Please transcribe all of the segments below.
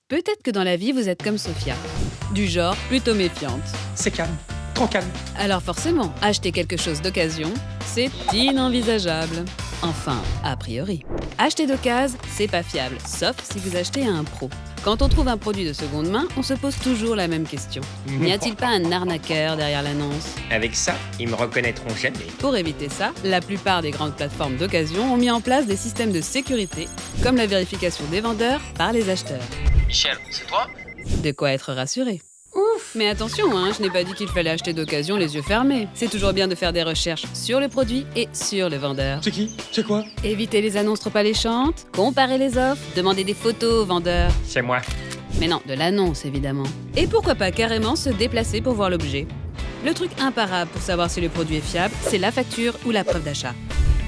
Peut-être que dans la vie, vous êtes comme Sophia, du genre plutôt méfiante. C'est calme, trop calme. Alors forcément, acheter quelque chose d'occasion, c'est inenvisageable. Enfin, a priori. Acheter d'occasion, c'est pas fiable, sauf si vous achetez à un pro. Quand on trouve un produit de seconde main, on se pose toujours la même question. N'y a-t-il pas un arnaqueur derrière l'annonce? Avec ça, ils me reconnaîtront jamais. Pour éviter ça, la plupart des grandes plateformes d'occasion ont mis en place des systèmes de sécurité, comme la vérification des vendeurs par les acheteurs. Michel, c'est toi? De quoi être rassuré. Ouf! Mais attention, je n'ai pas dit qu'il fallait acheter d'occasion les yeux fermés. C'est toujours bien de faire des recherches sur le produit et sur le vendeur. C'est qui? C'est quoi? Éviter les annonces trop alléchantes, comparer les offres, demander des photos aux vendeurs. C'est moi. Mais non, de l'annonce évidemment. Et pourquoi pas carrément se déplacer pour voir l'objet. Le truc imparable pour savoir si le produit est fiable, c'est la facture ou la preuve d'achat.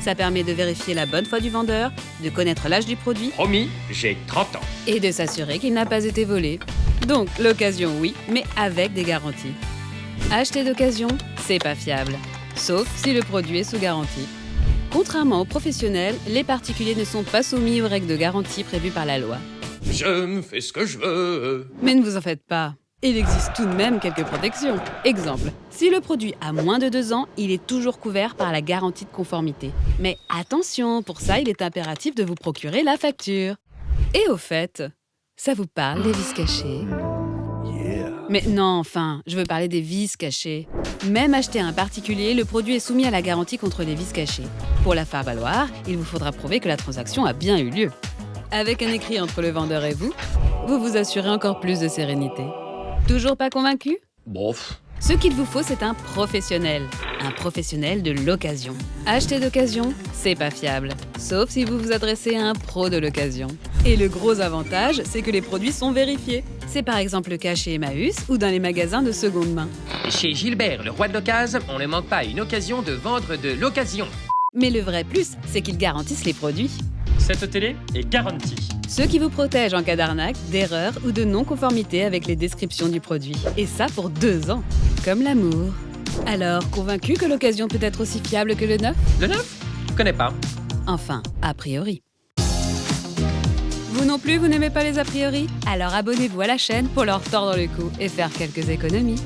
Ça permet de vérifier la bonne foi du vendeur, de connaître l'âge du produit Promis, j'ai 30 ans. et de s'assurer qu'il n'a pas été volé. Donc, l'occasion, oui, mais avec des garanties. Acheter d'occasion, c'est pas fiable. Sauf si le produit est sous garantie. Contrairement aux professionnels, les particuliers ne sont pas soumis aux règles de garantie prévues par la loi. Je me fais ce que je veux. Mais ne vous en faites pas. Il existe tout de même quelques protections. Exemple, si le produit a moins de 2 ans, il est toujours couvert par la garantie de conformité. Mais attention, pour ça, il est impératif de vous procurer la facture. Et au fait, ça vous parle des vis cachées? Mais non, enfin, je veux parler des vis cachées. Même acheté à un particulier, le produit est soumis à la garantie contre les vis cachées. Pour la faire valoir, il vous faudra prouver que la transaction a bien eu lieu. Avec un écrit entre le vendeur et vous, vous vous assurez encore plus de sérénité. Toujours pas convaincu? Bof. Ce qu'il vous faut, c'est un professionnel de l'occasion. Acheter d'occasion, c'est pas fiable, sauf si vous vous adressez à un pro de l'occasion. Et le gros avantage, c'est que les produits sont vérifiés. C'est par exemple le cas chez Emmaüs ou dans les magasins de seconde main. Chez Gilbert, le roi de l'occasion, on ne manque pas une occasion de vendre de l'occasion. Mais le vrai plus, c'est qu'ils garantissent les produits. Cette télé est garantie. Ceux qui vous protègent en cas d'arnaque, d'erreur ou de non-conformité avec les descriptions du produit. Et ça pour 2 ans. Comme l'amour. Alors, convaincu que l'occasion peut être aussi fiable que le neuf? Le neuf? Je connais pas. Enfin, a priori. Vous non plus, vous n'aimez pas les a priori? Alors abonnez-vous à la chaîne pour leur tordre le cou et faire quelques économies.